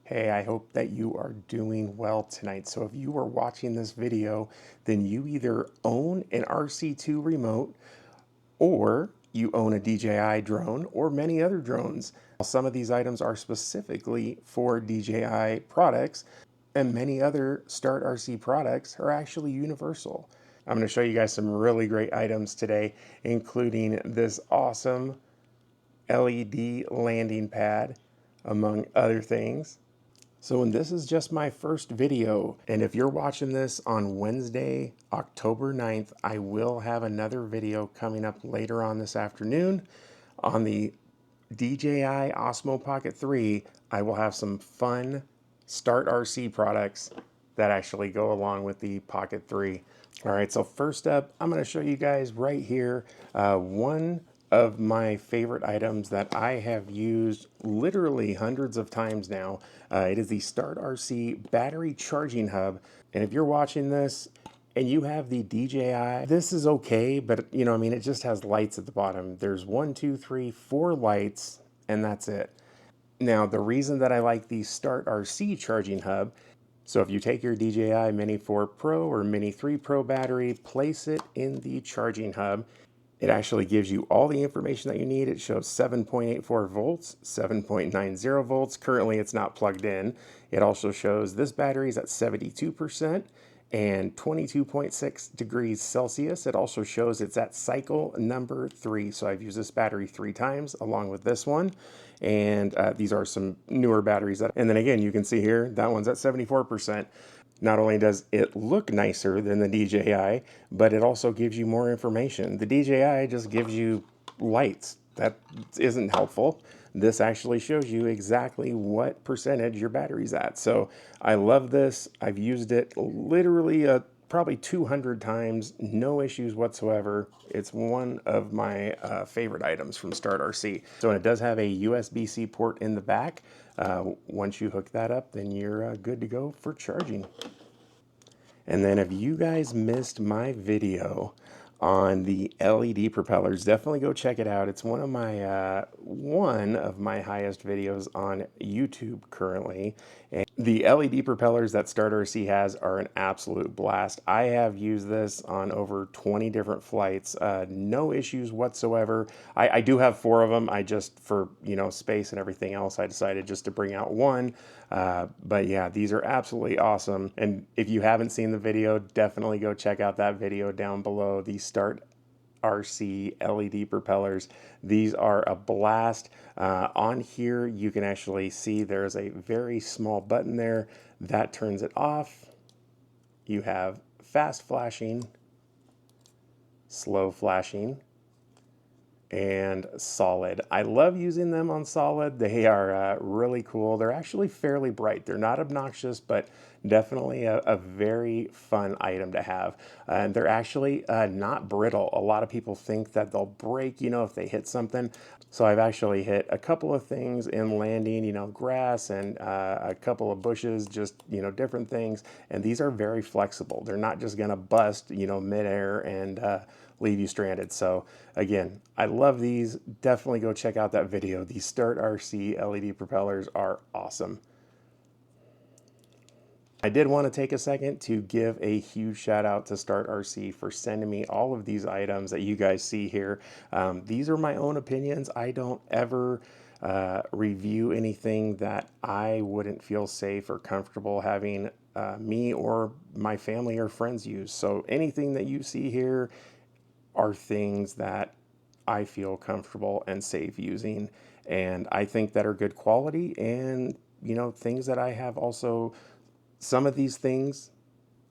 Hey, I hope that you are doing well tonight. So if you are watching this video, then you either own an RC2 remote or you own a DJI drone or many other drones. Some of these items are specifically for DJI products, and many other StartRC products are actually universal. I'm going to show you guys some really great items today, including this awesome LED landing pad, among other things. So, and this is just my first video, and if you're watching this on Wednesday, October 9th, I will have another video coming up later on this afternoon on the DJI Osmo Pocket 3. I will have some fun Start RC products that actually go along with the Pocket 3. All right, so first up, I'm going to show you guys right here one of my favorite items that I have used literally hundreds of times now. It is the StartRC battery charging hub. And if you're watching this and you have the DJI, this is okay, but I mean, it just has lights at the bottom. There's 1, 2, 3, 4 lights, and that's it. Now, the reason that I like the StartRC charging hub, so if you take your DJI Mini 4 Pro or Mini 3 Pro battery, place it in the charging hub, it actually gives you all the information that you need. It shows 7.84 volts, 7.90 volts. Currently, it's not plugged in. It also shows this battery is at 72% and 22.6 degrees Celsius. It also shows it's at cycle number 3. So I've used this battery 3 times along with this one. And these are some newer batteries. And then again, you can see here, that one's at 74%. Not only does it look nicer than the DJI, but it also gives you more information. The DJI just gives you lights. That isn't helpful. This actually shows you exactly what percentage your battery's at. So I love this. I've used it literally probably 200 times, no issues whatsoever. It's one of my favorite items from StartRC. So it does have a USB-C port in the back. Once you hook that up, then you're good to go for charging. And then if you guys missed my video on the LED propellers, definitely go check it out. It's one of my highest videos on YouTube currently. And the LED propellers that StartRC has are an absolute blast. I have used this on over 20 different flights, no issues whatsoever. I do have 4 of them. I just, for space and everything else, I decided just to bring out one. But yeah, these are absolutely awesome. And if you haven't seen the video, definitely go check out that video down below. The StartRC LED propellers. These are a blast. On here, you can actually see there's a very small button there that turns it off. You have fast flashing, slow flashing, and solid. I love using them on solid. They are really cool. They're actually fairly bright. They're not obnoxious, but definitely a very fun item to have. And they're actually not brittle. A lot of people think that they'll break, if they hit something. So I've actually hit a couple of things in landing, grass and a couple of bushes, just, different things. And these are very flexible. They're not just gonna bust, midair and leave you stranded. So again, I love these. Definitely go check out that video. These StartRC LED propellers are awesome. I did want to take a second to give a huge shout out to StartRC for sending me all of these items that you guys see here. These are my own opinions. I don't ever review anything that I wouldn't feel safe or comfortable having me or my family or friends use. So anything that you see here are things that I feel comfortable and safe using, and I think that are good quality, and things that I have also. Some of these things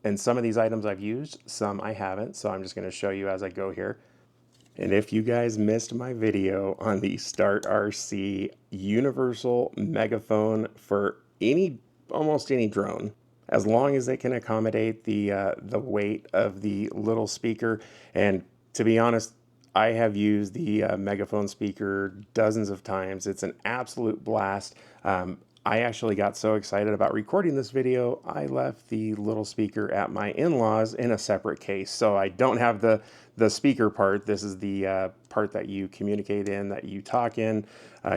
and some of these items I've used, some I haven't, so I'm just going to show you as I go here. And if you guys missed my video on the StartRC universal megaphone for almost any drone, as long as it can accommodate the weight of the little speaker. And to be honest, I have used the megaphone speaker dozens of times. It's an absolute blast. I actually got so excited about recording this video, I left the little speaker at my in-laws in a separate case. So I don't have the speaker part. This is the part that you communicate in, that you talk in.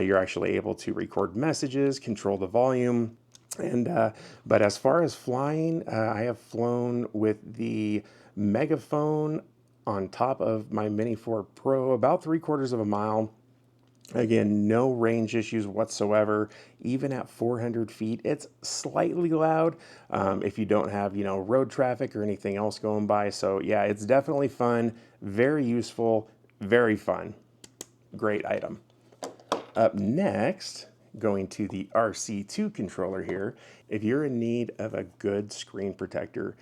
You're actually able to record messages, control the volume. And but as far as flying, I have flown with the Megaphone on top of my Mini 4 Pro about 3/4 of a mile. Again, no range issues whatsoever. Even at 400 feet, it's slightly loud if you don't have, road traffic or anything else going by. So yeah, it's definitely fun, very useful, very fun. Great item. Up next, going to the RC2 controller here. If you're in need of a good screen protector,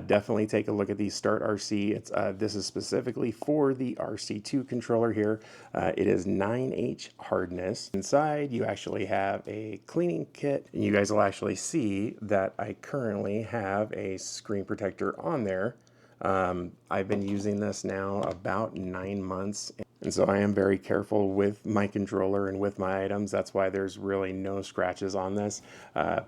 definitely take a look at the StartRC. This is specifically for the RC2 controller here. It is 9H hardness. Inside, you actually have a cleaning kit, and you guys will actually see that I currently have a screen protector on there. I've been using this now about 9 months. And so I am very careful with my controller and with my items. That's why there's really no scratches on this.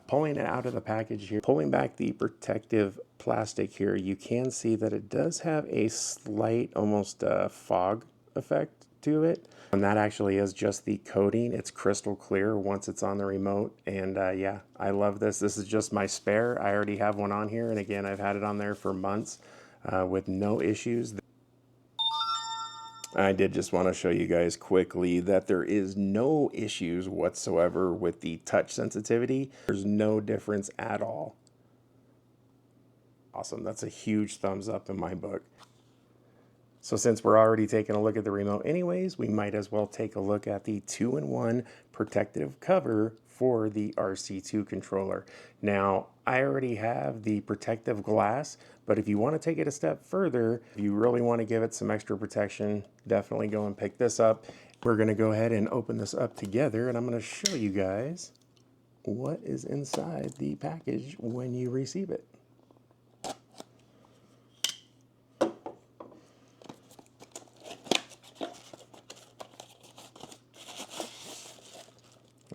Pulling it out of the package here, pulling back the protective plastic here, you can see that it does have a slight, almost fog effect to it. And that actually is just the coating. It's crystal clear once it's on the remote. And yeah, I love this. This is just my spare. I already have one on here. And again, I've had it on there for months with no issues. I did just want to show you guys quickly that there is no issues whatsoever with the touch sensitivity. There's no difference at all. Awesome. That's a huge thumbs up in my book. So since we're already taking a look at the remote anyways, we might as well take a look at the 2-in-1 protective cover for the RC2 controller. Now, I already have the protective glass, but if you want to take it a step further, if you really want to give it some extra protection, definitely go and pick this up. We're going to go ahead and open this up together, and I'm going to show you guys what is inside the package when you receive it.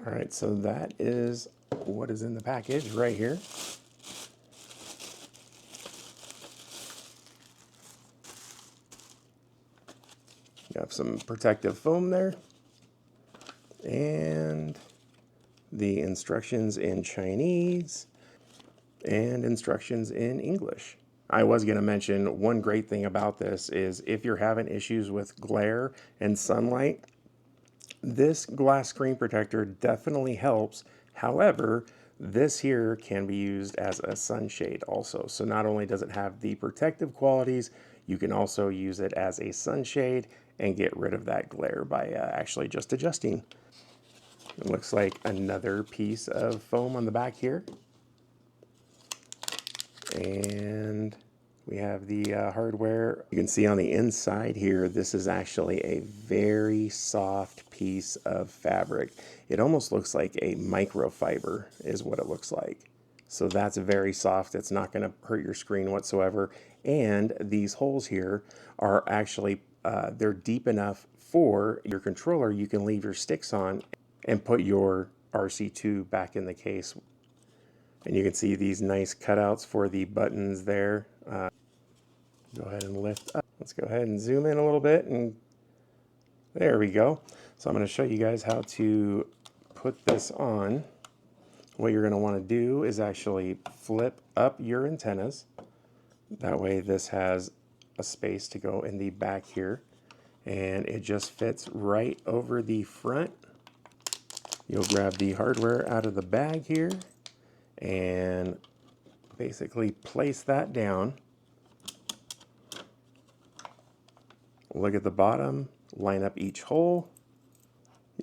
All right, so that is what is in the package right here. You have some protective foam there, and the instructions in Chinese and instructions in English. I was going to mention one great thing about this is if you're having issues with glare and sunlight, this glass screen protector definitely helps. However, this here can be used as a sunshade also. So not only does it have the protective qualities, you can also use it as a sunshade and get rid of that glare by actually just adjusting. It looks like another piece of foam on the back here. And we have the hardware. You can see on the inside here, this is actually a very soft piece of fabric. It almost looks like a microfiber is what it looks like. So that's very soft. It's not going to hurt your screen whatsoever. And these holes here are actually, they're deep enough for your controller. You can leave your sticks on and put your RC2 back in the case. And you can see these nice cutouts for the buttons there. Go ahead and lift up. Let's go ahead and zoom in a little bit, and there we go. So I'm going to show you guys how to put this on. What you're going to want to do is actually flip up your antennas. That way this has a space to go in the back here, and it just fits right over the front. You'll grab the hardware out of the bag here and basically place that down. Look at the bottom, line up each hole.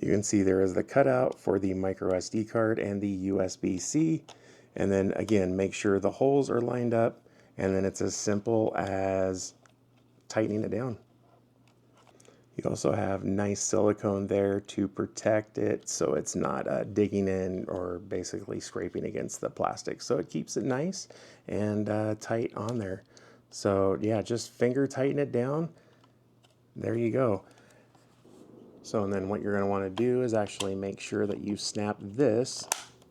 You can see there is the cutout for the micro SD card and the USB-C. And then again, make sure the holes are lined up, and then it's as simple as tightening it down. You also have nice silicone there to protect it so it's not digging in or basically scraping against the plastic. So it keeps it nice and tight on there. So yeah, just finger tighten it down. There you go. So and then what you're going to want to do is actually make sure that you snap this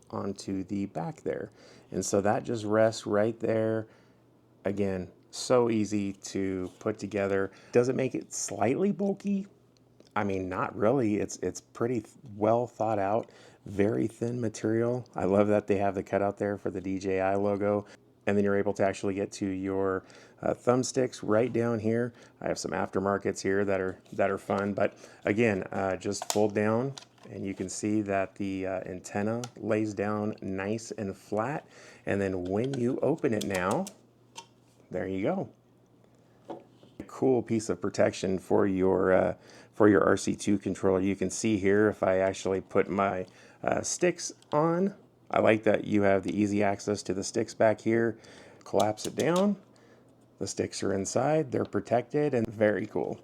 onto the back there. And so that just rests right there. Again, so easy to put together. Does it make it slightly bulky? I mean, not really. It's pretty well thought out, very thin material. I love that they have the cutout there for the DJI logo. And then you're able to actually get to your thumbsticks right down here. I have some aftermarkets here that are fun, but again, just fold down and you can see that the antenna lays down nice and flat. And then when you open it now, there you go. A cool piece of protection for your RC2 controller. You can see here if I actually put my sticks on. I like that you have the easy access to the sticks back here. Collapse it down. The sticks are inside. They're protected and very cool.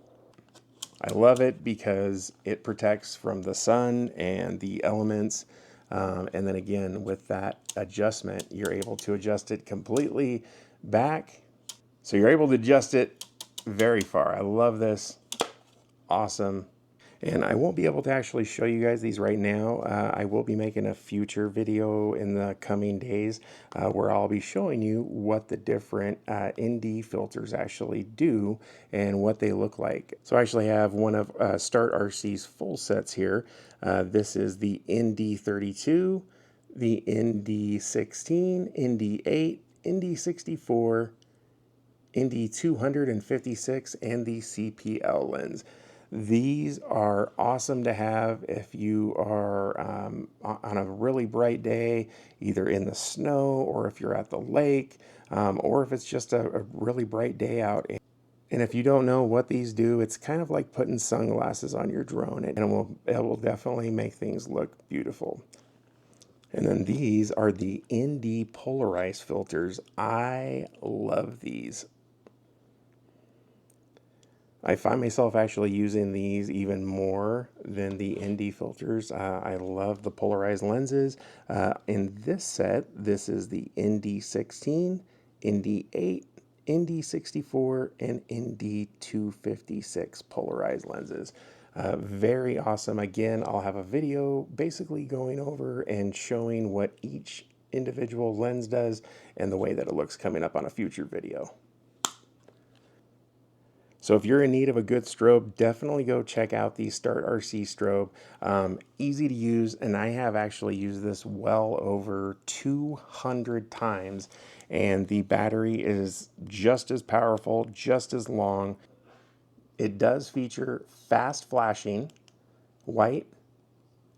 I love it because it protects from the sun and the elements. And then again, with that adjustment, you're able to adjust it completely back. So you're able to adjust it very far. I love this. Awesome. And I won't be able to actually show you guys these right now. I will be making a future video in the coming days where I'll be showing you what the different ND filters actually do and what they look like. So I actually have one of StartRC's full sets here. This is the ND32, the ND16, ND8, ND64, ND256, and the CPL lens. These are awesome to have if you are on a really bright day, either in the snow or if you're at the lake, or if it's just a really bright day out. And if you don't know what these do, it's kind of like putting sunglasses on your drone, and it will definitely make things look beautiful. And then these are the ND polarized filters. I love these. I find myself actually using these even more than the ND filters. I love the polarized lenses. In this set, this is the ND16, ND8, ND64, and ND256 polarized lenses. Very awesome. Again, I'll have a video basically going over and showing what each individual lens does and the way that it looks coming up on a future video. So if you're in need of a good strobe, definitely go check out the StartRC strobe. Easy to use, and I have actually used this well over 200 times, and the battery is just as powerful, just as long. It does feature fast flashing, white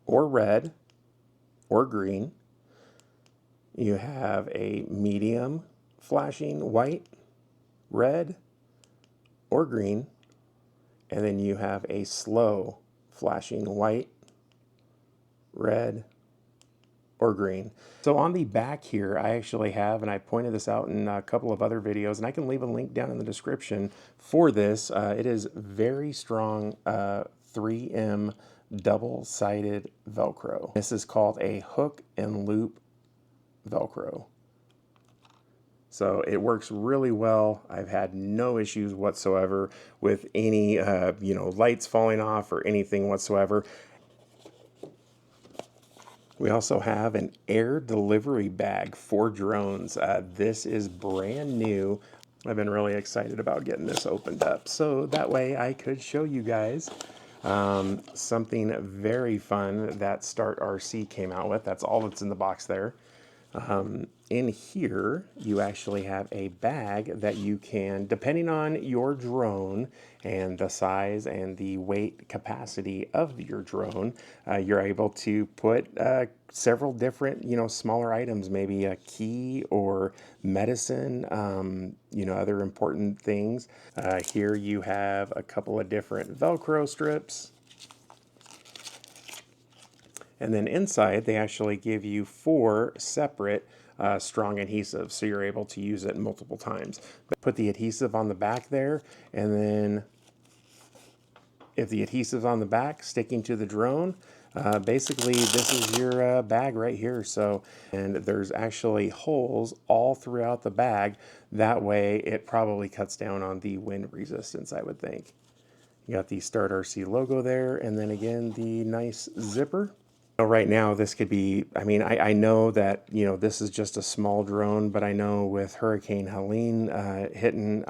or red or green. You have a medium flashing white, red, or green, and then you have a slow flashing white, red, or green. So on the back here, I actually have, and I pointed this out in a couple of other videos, and I can leave a link down in the description for this. It is very strong 3M double-sided Velcro. This is called a hook and loop Velcro. So it works really well. I've had no issues whatsoever with any, lights falling off or anything whatsoever. We also have an air delivery bag for drones. This is brand new. I've been really excited about getting this opened up, so that way I could show you guys something very fun that StartRC came out with. That's all that's in the box there. In here, you actually have a bag that you can, depending on your drone and the size and the weight capacity of your drone, you're able to put several different, smaller items, maybe a key or medicine, other important things. Here you have a couple of different Velcro strips. And then inside, they actually give you 4 separate strong adhesives, so you're able to use it multiple times. But put the adhesive on the back there, and then if the adhesive's on the back sticking to the drone, basically this is your bag right here. So, and there's actually holes all throughout the bag. That way it probably cuts down on the wind resistance, I would think. You got the StartRC logo there, and then again, the nice zipper. Right now, this could be, I know that, this is just a small drone, but I know with Hurricane Helene hitting,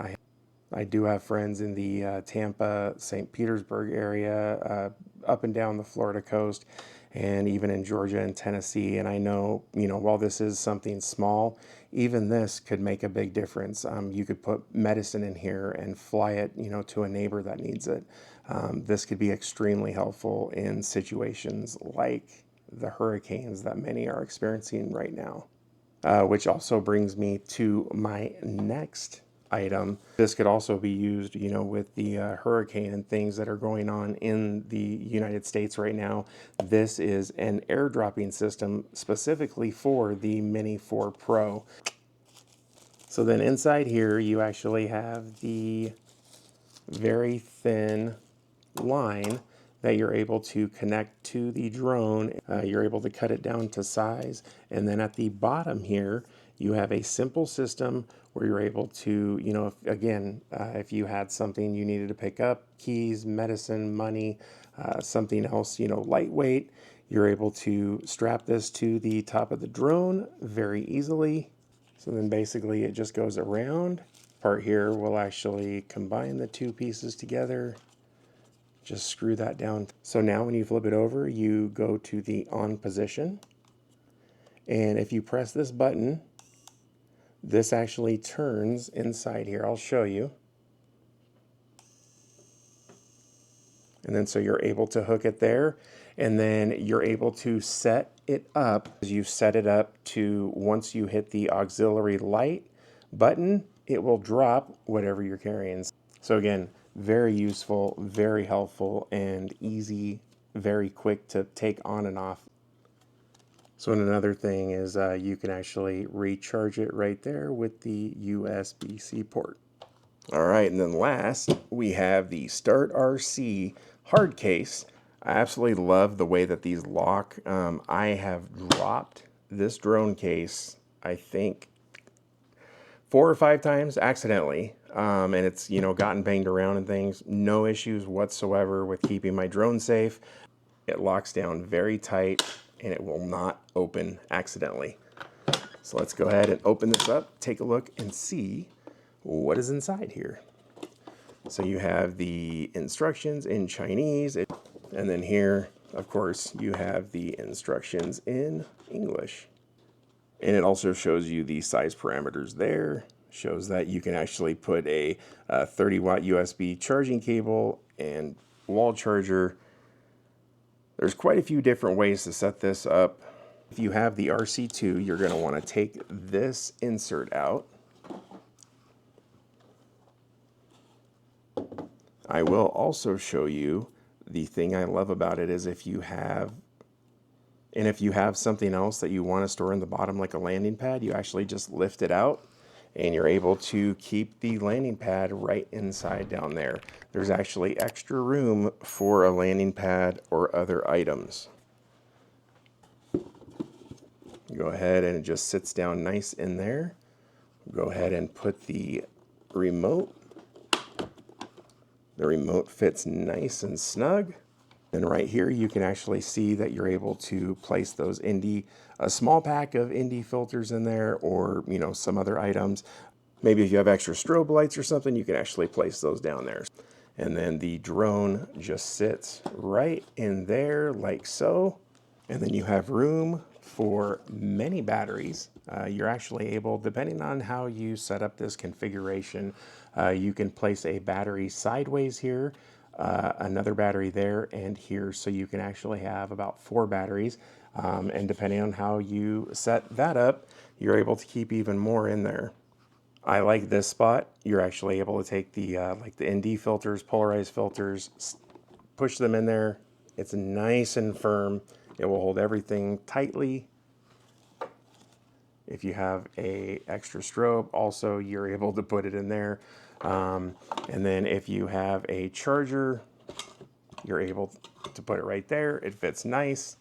I do have friends in the Tampa, St. Petersburg area, up and down the Florida coast, and even in Georgia and Tennessee. And I know, while this is something small, even this could make a big difference. You could put medicine in here and fly it, to a neighbor that needs it. This could be extremely helpful in situations like the hurricanes that many are experiencing right now. Which also brings me to my next item. This could also be used, with the hurricane and things that are going on in the United States right now. This is an airdropping system specifically for the Mini 4 Pro. So then inside here, you actually have the very thin line that you're able to connect to the drone. You're able to cut it down to size. And then at the bottom here, you have a simple system where you're able to, if you had something you needed to pick up, keys, medicine, money, something else, lightweight, you're able to strap this to the top of the drone very easily. So then basically it just goes around. Part here will actually combine the two pieces together. Just screw that down. So now when you flip it over, you go to the on position. And if you press this button, this actually turns inside here. I'll show you. And then so you're able to hook it there. And then you're able to set it up. As you set it up to, once you hit the auxiliary light button, it will drop whatever you're carrying. So again, very useful, very helpful, and easy, very quick to take on and off. So another thing is you can actually recharge it right there with the USB-C port. All right, and then last, we have the StartRC hard case. I absolutely love the way that these lock. I have dropped this drone case, I think, 4 or 5 times accidentally, and it's gotten banged around and things. No issues whatsoever with keeping my drone safe. It locks down very tight and it will not open accidentally. So let's go ahead and open this up, take a look and see what is inside here. So you have the instructions in Chinese, and then here, of course, you have the instructions in English. And it also shows you the size parameters there. Shows that you can actually put a 30-watt USB charging cable and wall charger. There's quite a few different ways to set this up. If you have the RC2, you're going to want to take this insert out. I will also show you the thing I love about it is if you have something else that you want to store in the bottom like a landing pad, you actually just lift it out and you're able to keep the landing pad right inside down there. There's actually extra room for a landing pad or other items. Go ahead and it just sits down nice in there. Go ahead and put the remote. The remote fits nice and snug. And right here, you can actually see that you're able to place those a small pack of ND filters in there, or some other items. Maybe if you have extra strobe lights or something, you can actually place those down there. And then the drone just sits right in there like so. And then you have room for many batteries. You're actually able, depending on how you set up this configuration, you can place a battery sideways here, another battery there and here, so you can actually have about 4 batteries. And depending on how you set that up, you're able to keep even more in there. I like this spot. You're actually able to take the like the ND filters, polarized filters, push them in there. It's nice and firm. It will hold everything tightly. If you have a extra strobe, also you're able to put it in there. And then if you have a charger, you're able to put it right there. It fits nice.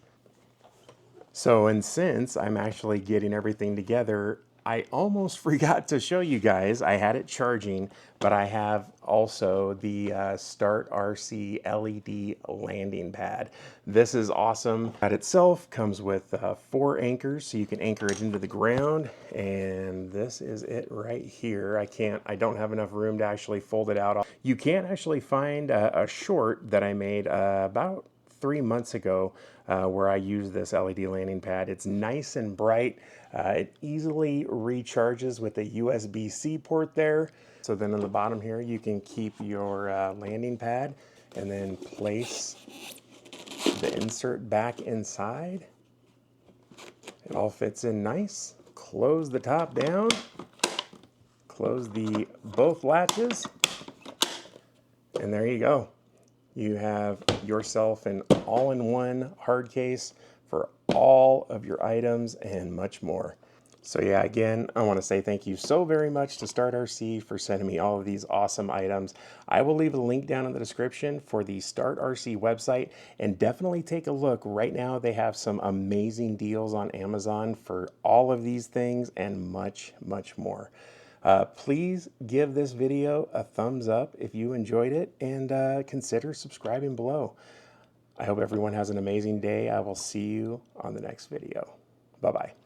So, and since I'm actually getting everything together I almost forgot to show you guys, I had it charging, but I have also the StartRC LED landing pad. This is awesome. That itself comes with 4 anchors, so you can anchor it into the ground, and this is it right here. I don't have enough room to actually fold it out. You can actually find a short that I made about 3 months ago where I use this LED landing pad. It's nice and bright. It easily recharges with a USB-C port there. So then on the bottom here, you can keep your landing pad and then place the insert back inside. It all fits in nice. Close the top down. Close both latches. And there you go. You have yourself an all-in-one hard case for all of your items and much more. So yeah, again, I want to say thank you so very much to StartRC for sending me all of these awesome items. I will leave a link down in the description for the StartRC website, and definitely take a look. Right now they have some amazing deals on Amazon for all of these things and much, much more. Please give this video a thumbs up if you enjoyed it, and consider subscribing below. I hope everyone has an amazing day. I will see you on the next video. Bye-bye.